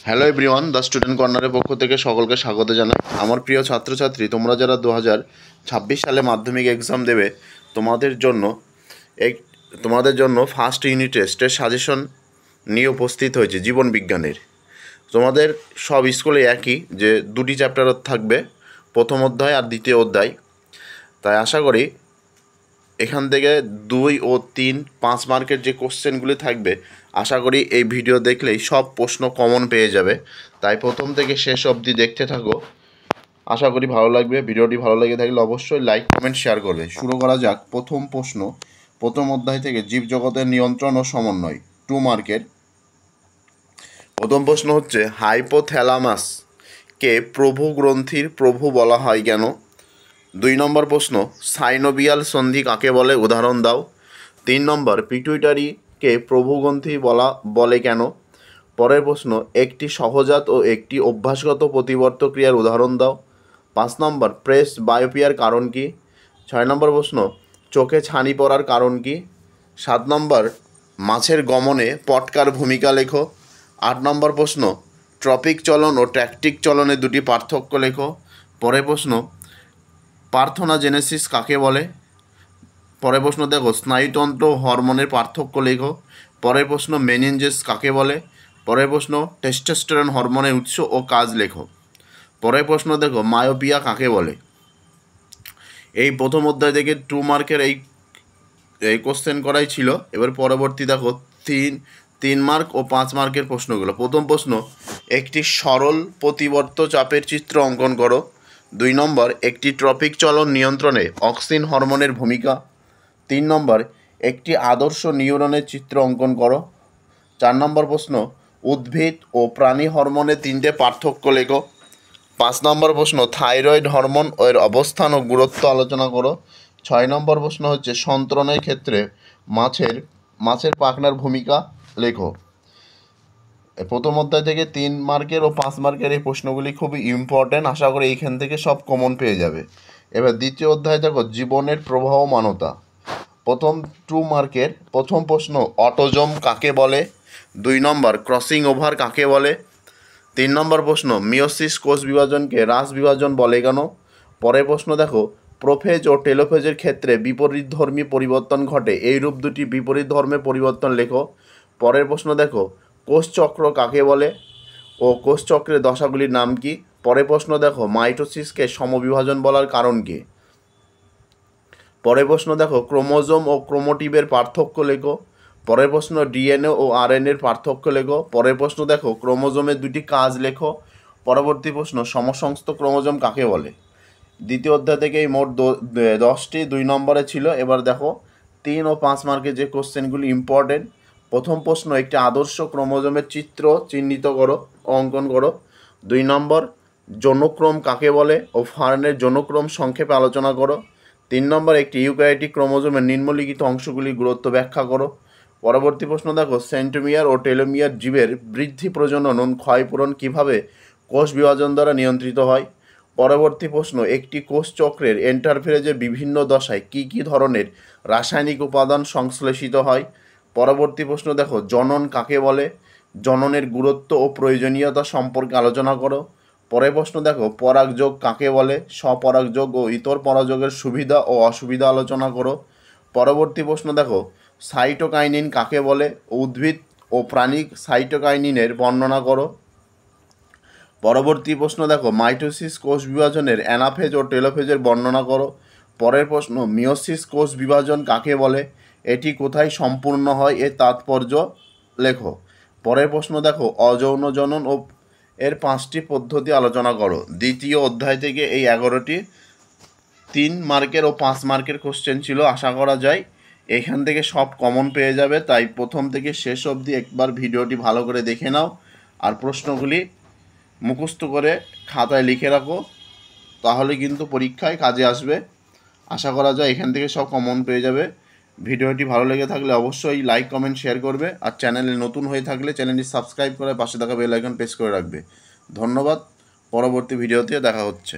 Hello everyone, the student কর্নারের পক্ষ থেকে সকলকে স্বাগত জানাই। আমার প্রিয় ছাত্রছাত্রী, তোমরা যারা 2026 সালে মাধ্যমিক এক্সাম দেবে, তোমাদের জন্য ফার্স্ট ইউনিট টেস্টের সাজেশন নিয়ে উপস্থিত হয়েছে জীবন বিজ্ঞানের। তোমাদের সব স্কুলে একই, যে দুটি চ্যাপ্টার থাকবে, প্রথম অধ্যায় আর দ্বিতীয় অধ্যায়। তাই আশা করি এখান থেকে 2 ও 3, 5 মার্কের যে কোশ্চেনগুলি থাকবে, আশা করি এই ভিডিও দেখলেই সব প্রশ্ন কমন পেয়ে যাবে। তাই প্রথম থেকে শেষ অবধি দেখতে থাকো, আশা করি ভালো লাগবে। ভিডিওটি ভালো লেগে থাকলে অবশ্যই লাইক, কমেন্ট, শেয়ার করবে। শুরু করা যাক প্রথম প্রশ্ন, প্রথম অধ্যায় থেকে জীবজগতের নিয়ন্ত্রণ ও সমন্বয়, 2 মার্কের। প্রথম প্রশ্ন হচ্ছে, হাইপোথ্যালামাসকে প্রভু গ্রন্থির প্রভু বলা হয় কেন? 2 নম্বর প্রশ্ন, সাইনোভিয়াল সন্ধি কাকে বলে, উদাহরণ দাও। 3 নম্বর, পিটুইটারিকে প্রভুগ্রন্থি বলে কেন? পরের প্রশ্ন, একটি সহজাত ও একটি অভ্যাসগত প্রতিবর্ত ক্রিয়ার উদাহরণ দাও। 5 নম্বর, প্রেস বায়োপিয়ার কারণ কি? 6 নম্বর প্রশ্ন, চোখে ছানি পড়ার কারণ কি? 7 নম্বর, মাছের গমনে পটকার ভূমিকা লেখো। 8 নম্বর প্রশ্ন, ট্রপিক চলন ও ট্যাকটিক চলনে দুটি পার্থক্য লেখো। পরের প্রশ্ন, পার্থেনোজেনেসিস কাকে বলে? পরের প্রশ্ন দেখো, স্নায়ুতন্ত্র ও হরমোনের পার্থক্য লেখো। পরের প্রশ্ন, মেনিনজেস কাকে বলে? পরের প্রশ্ন, টেস্টোস্টেরন হরমোনের উৎস ও কাজ লেখো। পরের প্রশ্ন দেখো, মায়োপিয়া কাকে বলে? এই প্রথম অধ্যায় থেকে 2 মার্কের এই কোশ্চেন করাই ছিল। এবার পরবর্তী দেখো 3 মার্ক ও 5 মার্কের প্রশ্নগুলো। প্রথম প্রশ্ন, একটি সরল প্রতিবর্ত চাপের চিত্র অঙ্কন করো। 2 নম্বর, একটি ট্রপিক চলন নিয়ন্ত্রণে অক্সিন হরমোনের ভূমিকা। 3 নম্বর, একটি আদর্শ নিউরনের চিত্র অঙ্কন করো। 4 নম্বর প্রশ্ন, উদ্ভিদ ও প্রাণী হরমোনের 3টে পার্থক্য লেখো। 5 নম্বর প্রশ্ন, থাইরয়েড হরমোন এর অবস্থান ও গুরুত্ব আলোচনা করো। 6 নম্বর প্রশ্ন হচ্ছে, সন্তরণের ক্ষেত্রে মাছের পাখনার ভূমিকা লেখো। প্রথম অধ্যায় থেকে 3 মার্কের ও 5 মার্কের এই প্রশ্নগুলি খুবই ইম্পর্ট্যান্ট, আশা করি এইখান থেকে সব কমন পেয়ে যাবে। এবার দ্বিতীয় অধ্যায় দেখো, জীবনের প্রবাহমানতা। প্রথম 2 মার্কের প্রথম প্রশ্ন, অটোজম কাকে বলে? 2 নম্বর, ক্রসিং ওভার কাকে বলে? 3 নম্বর প্রশ্ন, মিওসিস কোষ বিভাজনকে হ্রাস বিভাজন বলে কেন? পরের প্রশ্ন দেখো, প্রোফেজ ও টেলোফেজের ক্ষেত্রে বিপরীতধর্মী পরিবর্তন ঘটে, এইরূপ দুটি বিপরীত ধর্মের পরিবর্তন লেখো। পরের প্রশ্ন দেখো, কোষচক্র কাকে বলে ও কোষচক্রের দশাগুলির নাম কি? পরের প্রশ্ন দেখো, মাইটোসিসকে সমবিভাজন বলার কারণ কি? পরের প্রশ্ন দেখো, ক্রোমোজোম ও ক্রোমোটিভের পার্থক্য লেখো। পরের প্রশ্ন, ডিএনএ ও আরএনএর পার্থক্য লেখো। পরের প্রশ্ন দেখো, ক্রোমোজোমের দুটি কাজ লেখো। পরবর্তী প্রশ্ন, সমসংস্থ ক্রোমোজোম কাকে বলে? দ্বিতীয় অধ্যায় থেকে এই মোট 10টি 2 নম্বরে ছিল। এবার দেখো 3 ও 5 মার্কের যে কোশ্চেনগুলি ইম্পর্টেন্ট। প্রথম প্রশ্ন, একটি আদর্শ ক্রোমোজোমের চিত্র চিহ্নিত করো, অঙ্কন করো। 2 নম্বর, যৌনক্রম কাকে বলে ও ফার্নের যৌনক্রম সংক্ষেপে আলোচনা করো। 3 নম্বর, একটি ইউক্যারিওটিক ক্রোমোজোমের নিম্নলিখিত অংশগুলির গুরুত্ব ব্যাখ্যা করো। পরবর্তী প্রশ্ন দেখো, সেন্ট্রোমিয়ার ও টেলোমিয়ার জীবের বৃদ্ধি, প্রজনন ও ক্ষয়পূরণ কীভাবে কোষ বিভাজন দ্বারা নিয়ন্ত্রিত হয়। পরবর্তী প্রশ্ন, একটি কোষ চক্রের এন্টারফেরেজের বিভিন্ন দশায় কী কী ধরনের রাসায়নিক উপাদান সংশ্লেষিত হয়। পরবর্তী প্রশ্ন দেখো, জনন কাকে বলে? জননের গুরুত্ব ও প্রয়োজনীয়তা সম্পর্কে আলোচনা করো। পরের প্রশ্ন দেখো, পরাগযোগ কাকে বলে? স্বপরাগযোগ ও ইতর পরাগযোগের সুবিধা ও অসুবিধা আলোচনা করো। পরবর্তী প্রশ্ন দেখো, সাইটোকাইনিন কাকে বলে? উদ্ভিদ ও প্রাণী সাইটোকাইনিনের বর্ণনা করো। পরবর্তী প্রশ্ন দেখো, মাইটোসিস কোষ বিভাজনের অ্যানাফেজ ও টেলোফেজের বর্ণনা করো। পরের প্রশ্ন, মিওসিস কোষ বিভাজন কাকে বলে? এটি কোথায় সম্পূর্ণ হয়, এর তাৎপর্য লেখো। পরের প্রশ্ন দেখো, অযৌন জনন ও এর 5টি পদ্ধতি আলোচনা করো। দ্বিতীয় অধ্যায় থেকে এই 11টি 3 মার্কের ও 5 মার্কের কোশ্চেন ছিল, আশা করা যায় এখান থেকে সব কমন পেয়ে যাবে। তাই প্রথম থেকে শেষ অবধি একবার ভিডিওটি ভালো করে দেখে নাও, আর প্রশ্নগুলি মুখস্থ করে খাতায় লিখে রাখো, তাহলে কিন্তু পরীক্ষায় কাজে আসবে। আশা করা যায় এখান থেকে সব কমন পেয়ে যাবে। ভিডিওটি ভালো লেগে থাকলে অবশ্যই লাইক, কমেন্ট, শেয়ার করবে, আর চ্যানেলে নতুন হয়ে থাকলে চ্যানেলটি সাবস্ক্রাইব করে পাশে থাকা বেল আইকন প্রেস করে রাখবে। ধন্যবাদ। পরবর্তী ভিডিওতে দেখা হচ্ছে।